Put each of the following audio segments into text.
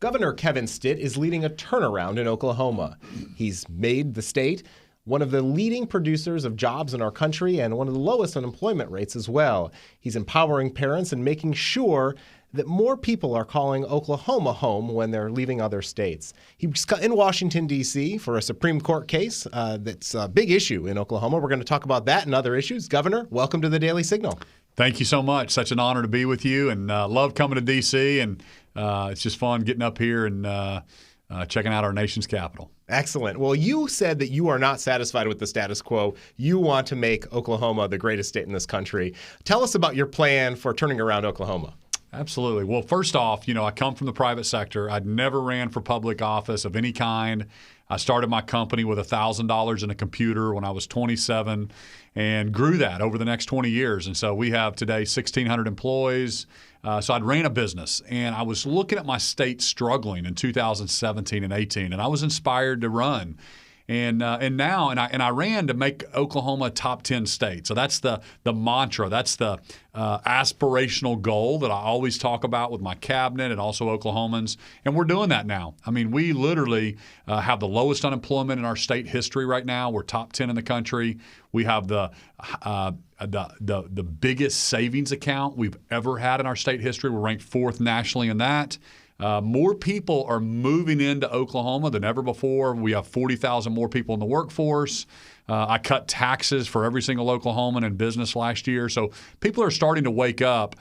Governor Kevin Stitt is leading a turnaround in Oklahoma. He's made the state one of the leading producers of jobs in our country and one of the lowest unemployment rates as well. He's empowering parents and making sure that more people are calling Oklahoma home when they're leaving other states. He's in Washington, D.C. for a Supreme Court case that's a big issue in Oklahoma. We're going to talk about that and other issues. Governor, welcome to the Daily Signal. Thank you so much. Such an honor to be with you, and love coming to D.C., and it's just fun getting up here and checking out our nation's capital. Excellent. Well, you said that you are not satisfied with the status quo. You want to make Oklahoma the greatest state in this country. Tell us about your plan for turning around Oklahoma. Absolutely. Well, first off, I come from the private sector. I'd never ran for public office of any kind. I started my company with $1,000 in a computer when I was 27 and grew that over the next 20 years. And so we have today 1,600 employees. So I'd ran a business, and I was looking at my state struggling in 2017 and 18, and I was inspired to run. And I ran to make Oklahoma a top 10 state. So that's the mantra. That's the aspirational goal that I always talk about with my cabinet and also Oklahomans. And we're doing that now. I mean, we literally have the lowest unemployment in our state history right now. We're top 10 in the country. We have the biggest savings account we've ever had in our state history. We're ranked 4th nationally in that. More people are moving into Oklahoma than ever before. We have 40,000 more people in the workforce. I cut taxes for every single Oklahoman in business last year. So people are starting to wake up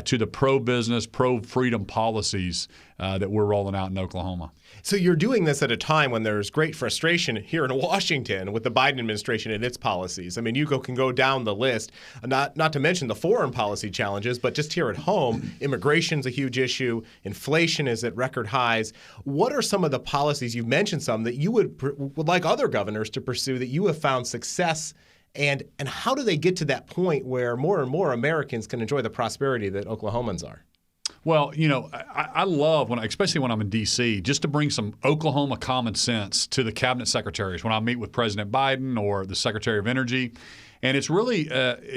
to the pro-business, pro-freedom policies that we're rolling out in Oklahoma. So you're doing this at a time when there's great frustration here in Washington with the Biden administration and its policies. I mean, you can go down the list, not to mention the foreign policy challenges, but just here at home, immigration's a huge issue. Inflation is at record highs. What are some of the policies, you've mentioned some, that you would like other governors to pursue that you have found success? And how do they get to that point where more and more Americans can enjoy the prosperity that Oklahomans are? Well, I love, especially when I'm in D.C., just to bring some Oklahoma common sense to the cabinet secretaries when I meet with President Biden or the Secretary of Energy. And it's really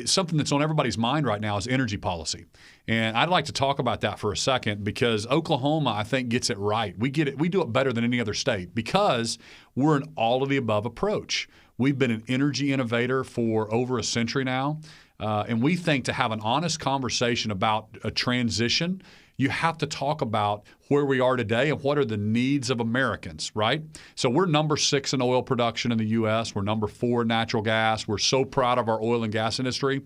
something that's on everybody's mind right now is energy policy. And I'd like to talk about that for a second because Oklahoma, I think, gets it right. We get it. We do it better than any other state because we're an all-of-the-above approach. We've been an energy innovator for over a century now. And we think to have an honest conversation about a transition, you have to talk about where we are today and what are the needs of Americans, right? So we're number 6 in oil production in the U.S. We're number 4 in natural gas. We're so proud of our oil and gas industry.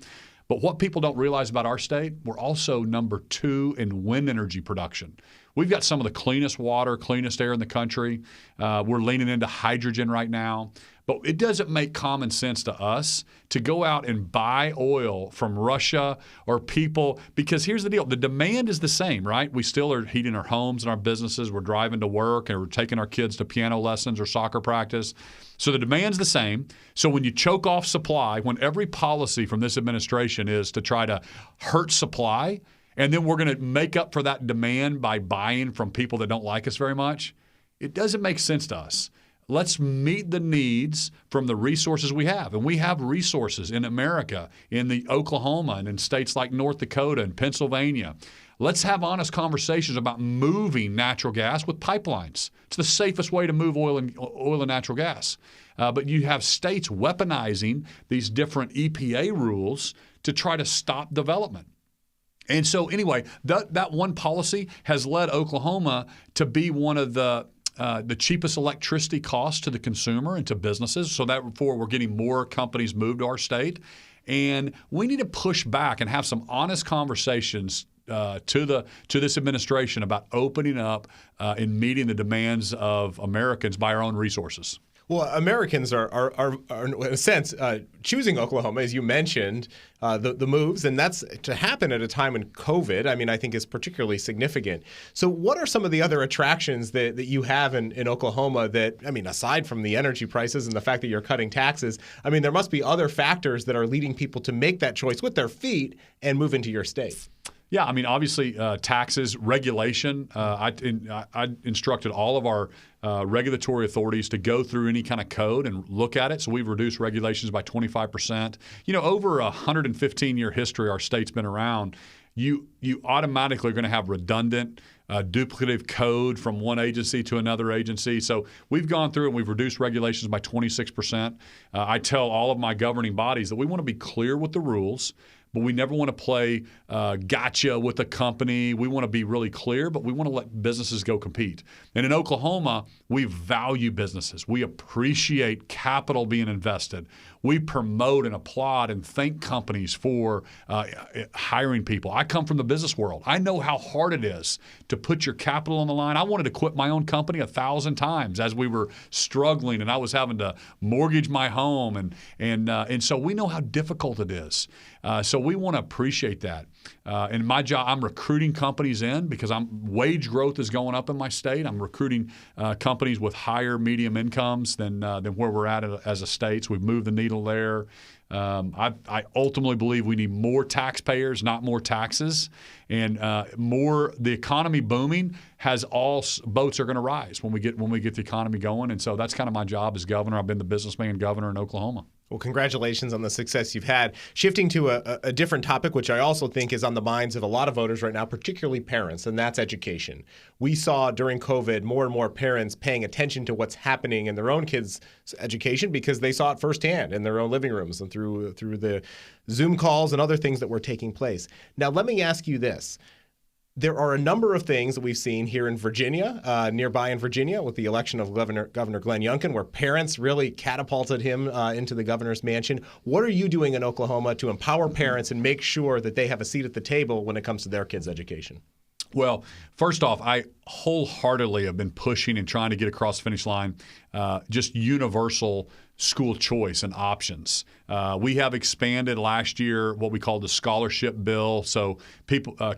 But what people don't realize about our state, we're also number 2 in wind energy production. We've got some of the cleanest water, cleanest air in the country. We're leaning into hydrogen right now. But it doesn't make common sense to us to go out and buy oil from Russia or people, because here's the deal. The demand is the same, right? We still are heating our homes and our businesses. We're driving to work and we're taking our kids to piano lessons or soccer practice. So the demand's the same. So when you choke off supply, when every policy from this administration is to try to hurt supply, and then we're going to make up for that demand by buying from people that don't like us very much, it doesn't make sense to us. Let's meet the needs from the resources we have. And we have resources in America, in the Oklahoma, and in states like North Dakota and Pennsylvania. Let's have honest conversations about moving natural gas with pipelines. It's the safest way to move oil and natural gas. But you have states weaponizing these different EPA rules to try to stop development. And so anyway, that one policy has led Oklahoma to be one of the cheapest electricity costs to the consumer and to businesses. So therefore, we're getting more companies moved to our state. And we need to push back and have some honest conversations to this administration about opening up and meeting the demands of Americans by our own resources. Well, Americans are in a sense, choosing Oklahoma, as you mentioned, the moves, and that's to happen at a time when COVID, I think is particularly significant. So what are some of the other attractions that you have in Oklahoma that, aside from the energy prices and the fact that you're cutting taxes, there must be other factors that are leading people to make that choice with their feet and move into your state? Yeah, obviously taxes, regulation. I instructed all of our regulatory authorities to go through any kind of code and look at it. So we've reduced regulations by 25%. Over a 115-year history our state's been around, you automatically are going to have redundant, duplicative code from one agency to another agency. So we've gone through and we've reduced regulations by 26%. I tell all of my governing bodies that we want to be clear with the rules, but we never want to play gotcha with the company. We want to be really clear, but we want to let businesses go compete. And in Oklahoma, we value businesses. We appreciate capital being invested. We promote and applaud and thank companies for hiring people. I come from the business world. I know how hard it is to put your capital on the line. I wanted to quit my own company 1,000 times as we were struggling, and I was having to mortgage my home, and so we know how difficult it is. So we want to appreciate that. In my job, I'm recruiting companies in because wage growth is going up in my state. I'm recruiting companies with higher medium incomes than where we're at as a state. So we've moved the needle there. I ultimately believe we need more taxpayers, not more taxes, and the economy booming has all boats are going to rise when we get the economy going. And so that's kind of my job as governor. I've been the businessman governor in Oklahoma. Well, congratulations on the success you've had. Shifting to a different topic, which I also think is on the minds of a lot of voters right now, particularly parents, and that's education. We saw during COVID more and more parents paying attention to what's happening in their own kids' education because they saw it firsthand in their own living rooms and through the Zoom calls and other things that were taking place. Now, let me ask you this. There are a number of things that we've seen here in Virginia, nearby in Virginia, with the election of Governor Glenn Youngkin, where parents really catapulted him into the governor's mansion. What are you doing in Oklahoma to empower parents and make sure that they have a seat at the table when it comes to their kids' education? Well, first off, I wholeheartedly have been pushing and trying to get across the finish line just universal school choice and options. We have expanded last year what we call the scholarship bill. So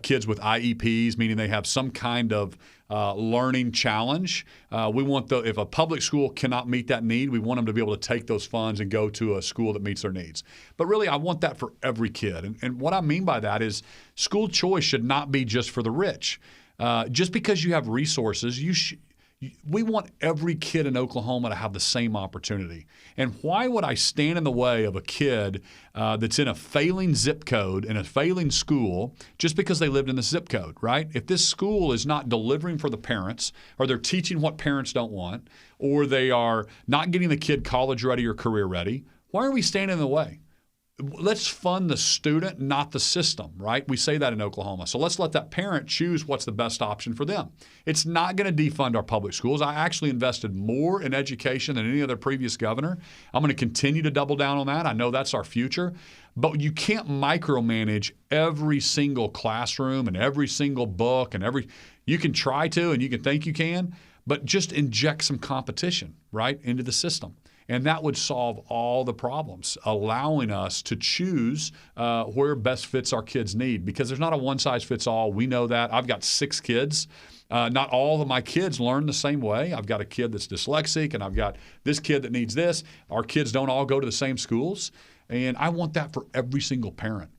kids with IEPs, meaning they have some kind of learning challenge. We want if a public school cannot meet that need, we want them to be able to take those funds and go to a school that meets their needs. But really, I want that for every kid. And what I mean by that is school choice should not be just for the rich. Just because you have resources, we want every kid in Oklahoma to have the same opportunity. And why would I stand in the way of a kid that's in a failing zip code in a failing school just because they lived in the zip code, right? If this school is not delivering for the parents, or they're teaching what parents don't want, or they are not getting the kid college ready or career ready, why are we standing in the way? Let's fund the student, not the system, right? We say that in Oklahoma. So let's let that parent choose what's the best option for them. It's not going to defund our public schools. I actually invested more in education than any other previous governor. I'm going to continue to double down on that. I know that's our future. But you can't micromanage every single classroom and every single book and you can try to and you can think you can, but just inject some competition, right, into the system. And that would solve all the problems, allowing us to choose where best fits our kids' need. Because there's not a one-size-fits-all. We know that. I've got 6 kids. Not all of my kids learn the same way. I've got a kid that's dyslexic, and I've got this kid that needs this. Our kids don't all go to the same schools. And I want that for every single parent.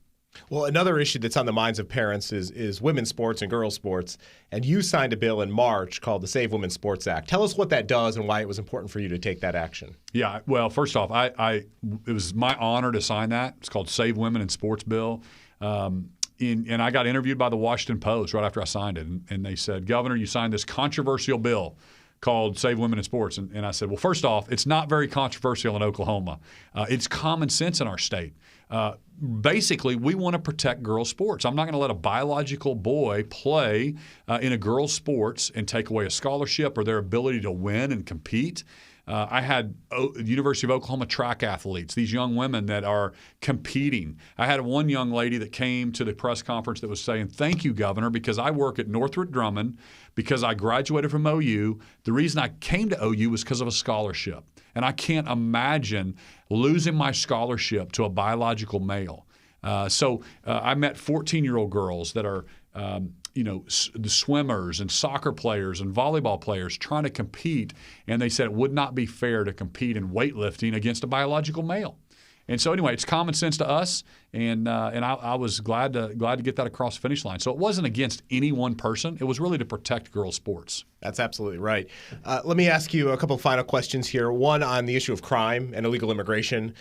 Well, another issue that's on the minds of parents is women's sports and girls' sports. And you signed a bill in March called the Save Women's Sports Act. Tell us what that does and why it was important for you to take that action. Yeah, well, first off, it was my honor to sign that. It's called Save Women in Sports Bill. And I got interviewed by the Washington Post right after I signed it. And they said, Governor, you signed this controversial bill called Save Women in Sports. And I said, well, first off, it's not very controversial in Oklahoma. It's common sense in our state. Basically, we want to protect girls' sports. I'm not going to let a biological boy play in a girls' sports and take away a scholarship or their ability to win and compete. I had University of Oklahoma track athletes, these young women that are competing. I had one young lady that came to the press conference that was saying, thank you, Governor, because I work at Northrop Grumman, because I graduated from OU. The reason I came to OU was because of a scholarship. And I can't imagine losing my scholarship to a biological male. So I met 14-year-old girls that are the swimmers and soccer players and volleyball players trying to compete, and they said it would not be fair to compete in weightlifting against a biological male. And so anyway, it's common sense to us, and I was glad to get that across the finish line. So it wasn't against any one person. It was really to protect girls' sports. That's absolutely right. Let me ask you a couple of final questions here. One on the issue of crime and illegal immigration.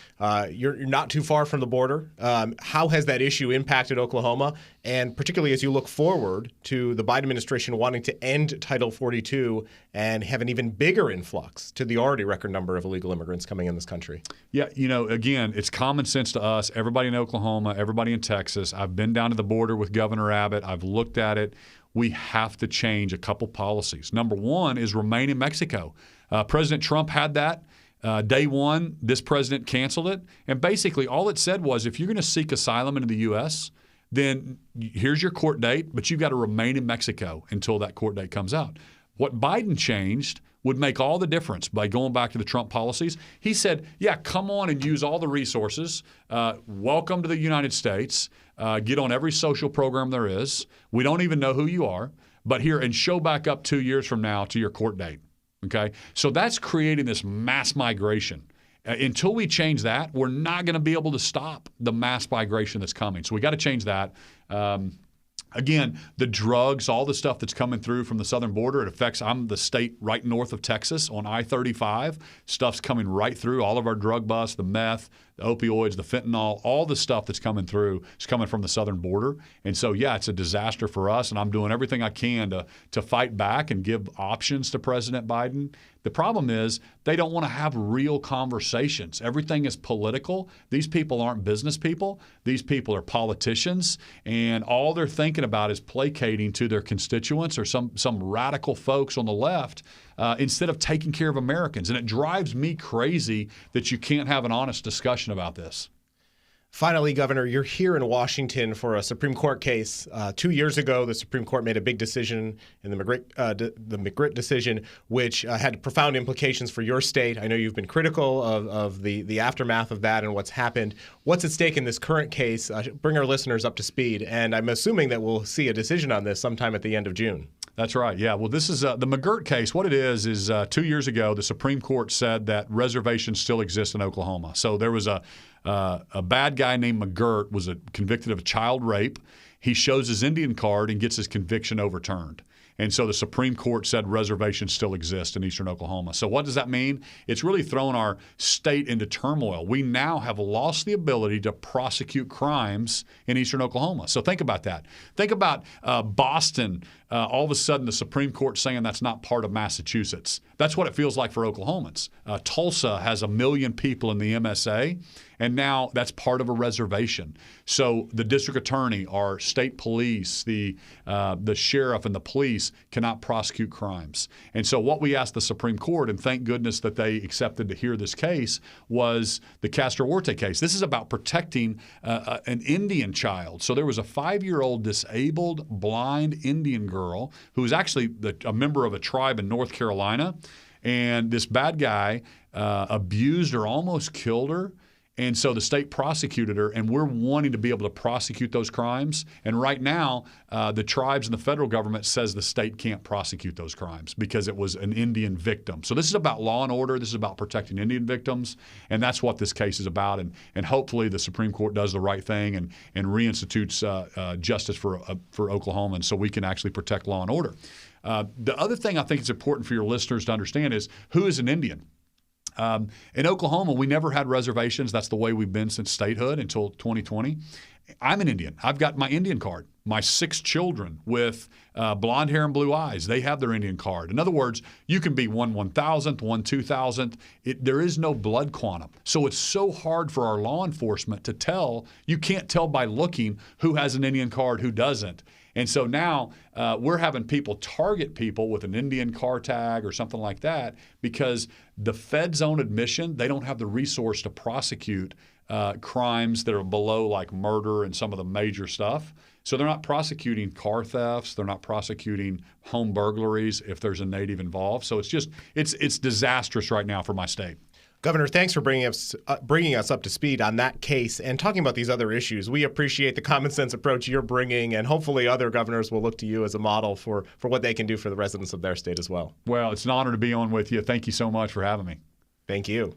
You're not too far from the border. How has that issue impacted Oklahoma? and particularly as you look forward to the Biden administration wanting to end Title 42 and have an even bigger influx to the already record number of illegal immigrants coming in this country? Yeah, again, it's common sense to us, everybody in Oklahoma, everybody in Texas. I've been down to the border with Governor Abbott. I've looked at it. We have to change a couple policies. Number one is remain in Mexico. President Trump had that. Day one, this president canceled it. And basically all it said was if you're going to seek asylum into the U.S., then here's your court date, but you've got to remain in Mexico until that court date comes out. What Biden changed would make all the difference by going back to the Trump policies. He said, yeah, come on and use all the resources. Welcome to the United States. Get on every social program there is. We don't even know who you are, but here and show back up 2 years from now to your court date. Okay? So that's creating this mass migration. Until we change that, we're not going to be able to stop the mass migration that's coming. So we got to change that. Again, the drugs, all the stuff that's coming through from the southern border, it affects, I'm the state right north of Texas on I-35. Stuff's coming right through. All of our drug busts, the meth, the opioids, the fentanyl, all the stuff that's coming through is coming from the southern border. And so, yeah, it's a disaster for us, and I'm doing everything I can to fight back and give options to President Biden. The problem is they don't want to have real conversations. Everything is political. These people aren't business people. These people are politicians, and all they're thinking about is placating to their constituents or some radical folks on the left instead of taking care of Americans. And it drives me crazy that you can't have an honest discussion about this. Finally, Governor, you're here in Washington for a Supreme Court case. 2 years ago, the Supreme Court made a big decision in the McGritt decision, which had profound implications for your state. I know you've been critical of the aftermath of that and what's happened. What's at stake in this current case? Bring our listeners up to speed. And I'm assuming that we'll see a decision on this sometime at the end of June. That's right. Yeah. Well, this is the McGirt case. What it is 2 years ago, the Supreme Court said that reservations still exist in Oklahoma. So there was a bad guy named McGirt was convicted of child rape. He shows his Indian card and gets his conviction overturned. And so the Supreme Court said reservations still exist in eastern Oklahoma. So what does that mean? It's really thrown our state into turmoil. We now have lost the ability to prosecute crimes in eastern Oklahoma. So think about that. Think about Boston, all of a sudden the Supreme Court saying that's not part of Massachusetts. That's what it feels like for Oklahomans. Tulsa has 1 million people in the MSA, and now that's part of a reservation. So the district attorney, our state police, the sheriff, and the police cannot prosecute crimes. And so what we asked the Supreme Court, and thank goodness that they accepted to hear this case, was the Castro Huarte case. This is about protecting an Indian child. So there was a 5-year-old disabled, blind Indian girl who was actually a member of a tribe in North Carolina. And this bad guy abused her, almost killed her. And so the state prosecuted her, and we're wanting to be able to prosecute those crimes. And right now, the tribes and the federal government says the state can't prosecute those crimes because it was an Indian victim. So this is about law and order. This is about protecting Indian victims, and that's what this case is about. And hopefully the Supreme Court does the right thing and reinstitutes justice for Oklahomans so we can actually protect law and order. The other thing I think is important for your listeners to understand is who is an Indian? In Oklahoma, we never had reservations. That's the way we've been since statehood until 2020. I'm an Indian. I've got my Indian card. My 6 children with blonde hair and blue eyes, they have their Indian card. In other words, you can be 1/1000th, 1/2000th. There is no blood quantum. So it's so hard for our law enforcement to tell. You can't tell by looking who has an Indian card, who doesn't. And so now we're having people target people with an Indian car tag or something like that because the Fed's own admission, they don't have the resource to prosecute crimes that are below like murder and some of the major stuff. So they're not prosecuting car thefts. They're not prosecuting home burglaries if there's a native involved. So it's disastrous right now for my state. Governor, thanks for bringing us up to speed on that case and talking about these other issues. We appreciate the common sense approach you're bringing, and hopefully other governors will look to you as a model for what they can do for the residents of their state as well. Well, it's an honor to be on with you. Thank you so much for having me. Thank you.